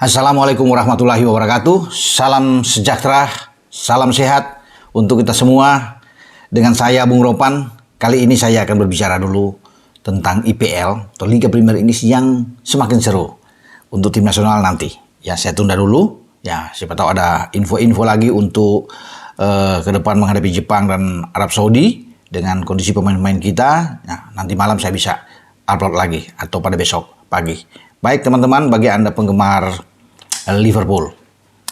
Assalamualaikum warahmatullahi wabarakatuh. Salam sejahtera, salam sehat untuk kita semua. Dengan saya Bung Ropan. Kali ini saya akan berbicara dulu tentang IPL atau Liga Premier Inggris yang semakin seru untuk tim nasional nanti. Ya, saya tunda dulu. Ya, siapa tahu ada info-info lagi untuk ke depan menghadapi Jepang dan Arab Saudi dengan kondisi pemain-pemain kita. Nah, nanti malam saya bisa upload lagi atau pada besok pagi. Baik teman-teman, bagi Anda penggemar Liverpool.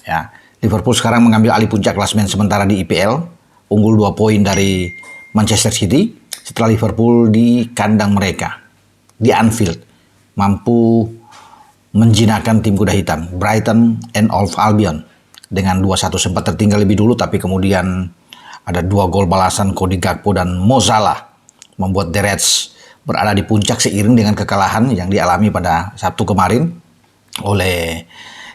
Ya, Liverpool sekarang mengambil alih puncak klasemen sementara di IPL, unggul 2 poin dari Manchester City setelah Liverpool di kandang mereka di Anfield mampu menjinakkan tim kuda hitam Brighton and Hove Albion dengan 2-1. Sempat tertinggal lebih dulu, tapi kemudian ada 2 gol balasan Cody Gakpo dan Mo Salah membuat The Reds berada di puncak seiring dengan kekalahan yang dialami pada Sabtu kemarin oleh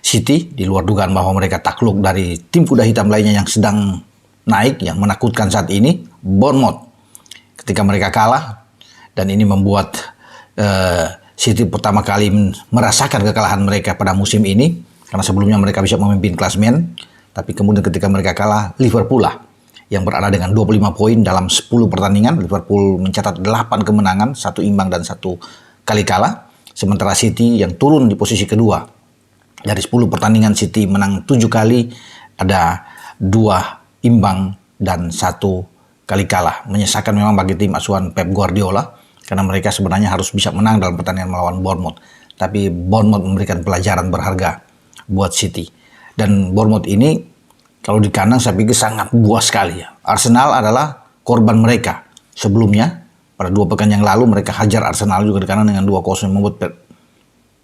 City, di luar dugaan bahwa mereka takluk dari tim kuda hitam lainnya yang sedang naik, yang menakutkan saat ini, Bournemouth, ketika mereka kalah. Dan ini membuat City pertama kali merasakan kekalahan mereka pada musim ini, karena sebelumnya mereka bisa memimpin klasemen, tapi kemudian ketika mereka kalah, Liverpool lah yang berada dengan 25 poin dalam 10 pertandingan. Liverpool mencatat 8 kemenangan, 1 imbang dan 1 kali kalah, sementara City yang turun di posisi kedua. Dari 10 pertandingan City menang 7 kali, ada 2 imbang dan 1 kali kalah. Menyesakan memang bagi tim asuhan Pep Guardiola, karena mereka sebenarnya harus bisa menang dalam pertandingan melawan Bournemouth. Tapi Bournemouth memberikan pelajaran berharga buat City. Dan Bournemouth ini kalau di kandang saya pikir sangat buas sekali ya. Arsenal adalah korban mereka. Sebelumnya pada 2 pekan yang lalu mereka hajar Arsenal juga di kandang dengan 2-0, membuat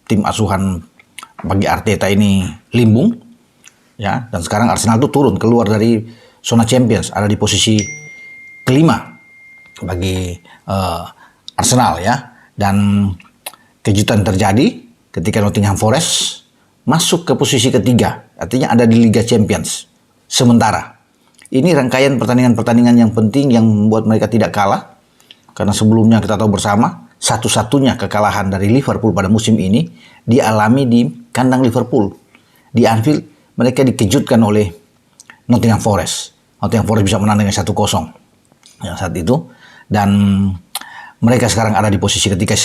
tim asuhan bagi Arteta ini limbung, ya. Dan sekarang Arsenal itu turun keluar dari zona Champions, ada di posisi kelima bagi Arsenal ya. Dan kejutan terjadi ketika Nottingham Forest masuk ke posisi ketiga, artinya ada di Liga Champions sementara. Ini rangkaian pertandingan-pertandingan yang penting yang membuat mereka tidak kalah, karena sebelumnya kita tahu bersama satu-satunya kekalahan dari Liverpool pada musim ini dialami di kandang Liverpool. Di Anfield mereka dikejutkan oleh Nottingham Forest. Nottingham Forest bisa menang dengan 1-0 ya, saat itu. Dan mereka sekarang ada di posisi ketiga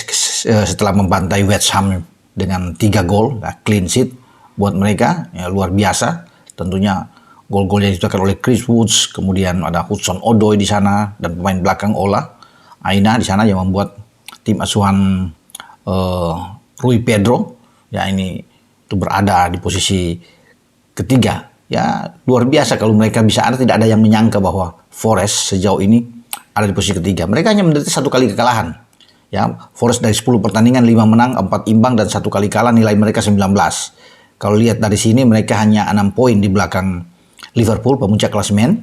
setelah membantai West Ham dengan 3 gol, ya, clean sheet buat mereka, ya, luar biasa. Tentunya gol-gol yang diciptakan oleh Chris Woods, kemudian ada Hudson Odoi di sana, dan pemain belakang Ola Aina di sana yang membuat tim asuhan Rui Pedro ya ini itu berada di posisi ketiga. Ya, luar biasa kalau mereka bisa. Tidak ada yang menyangka bahwa Forest sejauh ini ada di posisi ketiga. Mereka hanya menderita 1 kali kekalahan. Ya, Forest dari 10 pertandingan 5 menang, 4 imbang dan 1 kali kalah, nilai mereka 19. Kalau lihat dari sini mereka hanya 6 poin di belakang Liverpool pemuncak klasemen,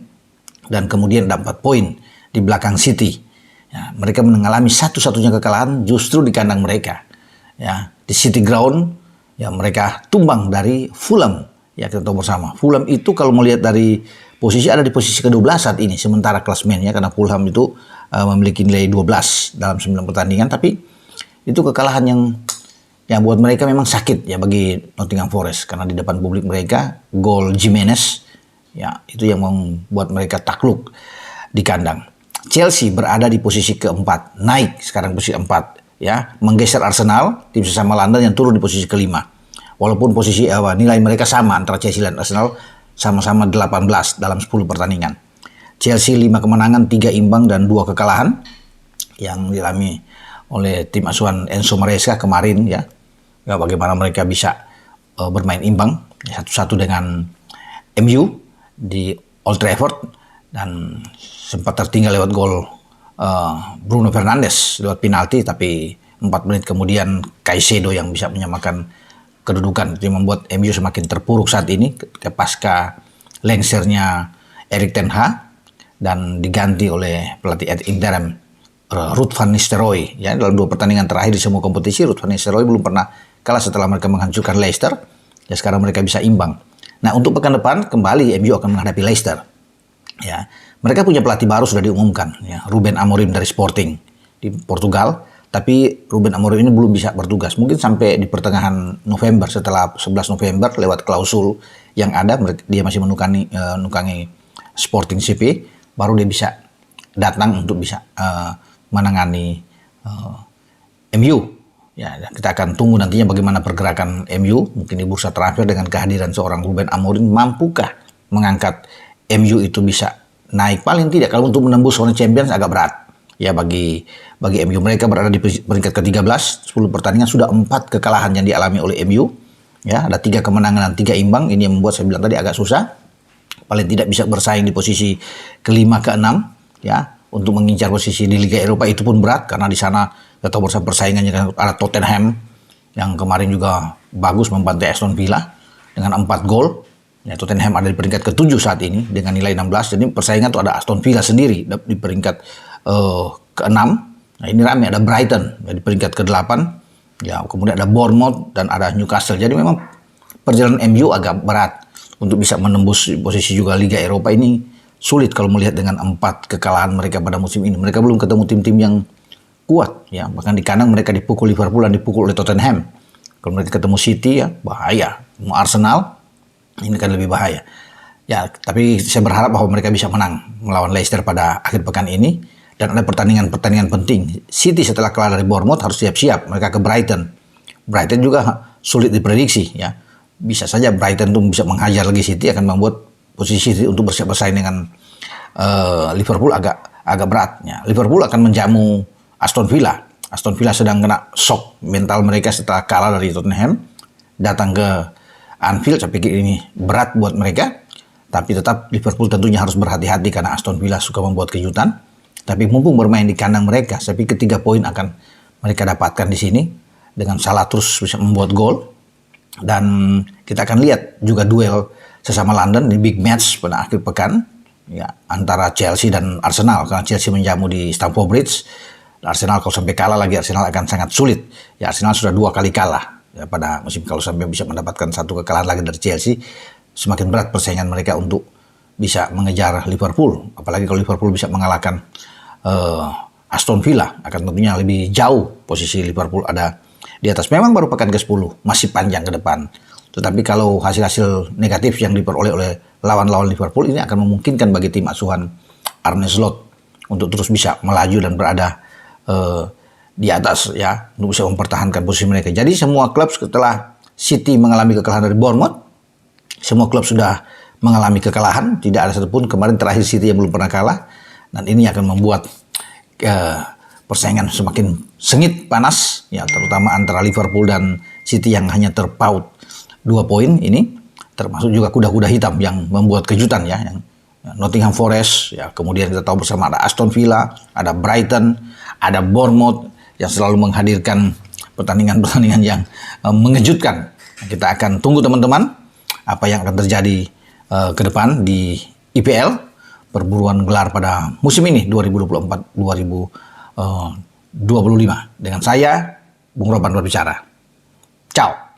dan kemudian ada 4 poin di belakang City. Ya, mereka mengalami satu-satunya kekalahan justru di kandang mereka. Ya, di City Ground ya mereka tumbang dari Fulham. Ya, kita tahu bersama. Fulham itu kalau melihat dari posisi ada di posisi ke-12 saat ini sementara klasemennya, karena Fulham itu memiliki nilai 12 dalam 9 pertandingan, tapi itu kekalahan yang buat mereka memang sakit ya bagi Nottingham Forest, karena di depan publik mereka gol Jimenez ya itu yang membuat mereka takluk di kandang. Chelsea berada di posisi keempat, naik sekarang posisi 4 ya, menggeser Arsenal, tim sesama London yang turun di posisi kelima. Walaupun posisi nilai mereka sama antara Chelsea dan Arsenal, sama-sama 18 dalam 10 pertandingan. Chelsea 5 kemenangan, 3 imbang dan 2 kekalahan yang dialami oleh tim asuhan Enzo Maresca kemarin ya. Ya, bagaimana mereka bisa bermain imbang 1-1 dengan MU di Old Trafford, dan sempat tertinggal lewat gol Bruno Fernandes lewat penalti, tapi 4 menit kemudian Caicedo yang bisa menyamakan kedudukan. Itu membuat MU semakin terpuruk saat ini pasca lengsernya Erik ten Hag dan diganti oleh pelatih ad interim Ruud van Nistelrooy. Ya, dalam 2 pertandingan terakhir di semua kompetisi Ruud van Nistelrooy belum pernah kalah setelah mereka menghancurkan Leicester. Ya, sekarang mereka bisa imbang. Nah, untuk pekan depan kembali MU akan menghadapi Leicester. Ya, mereka punya pelatih baru sudah diumumkan, ya, Ruben Amorim dari Sporting di Portugal. Tapi Ruben Amorim ini belum bisa bertugas. Mungkin sampai di pertengahan November, setelah 11 November lewat klausul yang ada, dia masih nukangi Sporting CP, baru dia bisa datang untuk bisa menangani MU. Ya, kita akan tunggu nantinya bagaimana pergerakan MU. Mungkin di bursa transfer dengan kehadiran seorang Ruben Amorim, mampukah mengangkat MU itu bisa naik? Paling tidak kalau untuk menembus zona Champions agak berat. Ya bagi MU, mereka berada di peringkat ke-13, 10 pertandingan sudah 4 kekalahan yang dialami oleh MU. Ya, ada 3 kemenangan dan 3 imbang. Ini yang membuat saya bilang tadi agak susah. Paling tidak bisa bersaing di posisi ke-5 ke-6 ya, untuk mengincar posisi di Liga Eropa itu pun berat karena di sana kita tahu persaingannya ada Tottenham yang kemarin juga bagus membantai Aston Villa dengan 4 gol. Ya, Tottenham ada di peringkat ke-7 saat ini dengan nilai 16. Jadi persaingan tuh ada Aston Villa sendiri di peringkat ke-6. Nah, ini rame, ada Brighton di peringkat ke-8. Ya, kemudian ada Bournemouth dan ada Newcastle. Jadi memang perjalanan MU agak berat untuk bisa menembus posisi juga Liga Eropa ini sulit kalau melihat dengan 4 kekalahan mereka pada musim ini. Mereka belum ketemu tim-tim yang kuat ya. Bahkan di kandang mereka dipukul Liverpool dan dipukul oleh Tottenham. Kalau mereka ketemu City ya bahaya. Mau Arsenal ini kan lebih bahaya. Ya, tapi saya berharap bahwa mereka bisa menang melawan Leicester pada akhir pekan ini. Dan ada pertandingan penting. City setelah kalah dari Bournemouth harus siap-siap. Mereka ke Brighton. Brighton juga sulit diprediksi ya. Bisa saja Brighton tuh bisa menghajar lagi City, akan membuat posisi City untuk bersaing dengan Liverpool agak berat. Ya. Liverpool akan menjamu Aston Villa. Aston Villa sedang kena shock mental mereka setelah kalah dari Tottenham. Datang ke Anfield, saya pikir ini berat buat mereka. Tapi tetap Liverpool tentunya harus berhati-hati karena Aston Villa suka membuat kejutan. Tapi mumpung bermain di kandang mereka, saya pikir 3 poin akan mereka dapatkan di sini. Dengan Salah terus bisa membuat gol. Dan kita akan lihat juga duel sesama London di big match pada akhir pekan. Ya, antara Chelsea dan Arsenal. Karena Chelsea menjamu di Stamford Bridge. Arsenal kalau sampai kalah lagi, Arsenal akan sangat sulit. Ya, Arsenal sudah 2 kali kalah. Ya, pada musim kalau sampai bisa mendapatkan 1 kekalahan lagi dari Chelsea, semakin berat persaingan mereka untuk bisa mengejar Liverpool. Apalagi kalau Liverpool bisa mengalahkan Aston Villa, akan tentunya lebih jauh posisi Liverpool ada di atas. Memang baru pekan ke-10, masih panjang ke depan. Tetapi kalau hasil-hasil negatif yang diperoleh oleh lawan-lawan Liverpool ini akan memungkinkan bagi tim asuhan Arne Slot untuk terus bisa melaju dan berada di atas ya, untuk bisa mempertahankan posisi mereka. Jadi semua klub setelah City mengalami kekalahan dari Bournemouth, semua klub sudah mengalami kekalahan, tidak ada satupun. Kemarin terakhir City yang belum pernah kalah. Dan ini akan membuat persaingan semakin sengit, panas, ya, terutama antara Liverpool dan City yang hanya terpaut 2 poin ini, termasuk juga kuda-kuda hitam yang membuat kejutan ya, yang Nottingham Forest, ya, kemudian kita tahu bersama ada Aston Villa, ada Brighton, ada Bournemouth yang selalu menghadirkan pertandingan-pertandingan yang mengejutkan. Kita akan tunggu teman-teman apa yang akan terjadi ke depan di IPL. Perburuan gelar pada musim ini 2024-2025. Dengan saya, Bung Ropan berbicara. Ciao.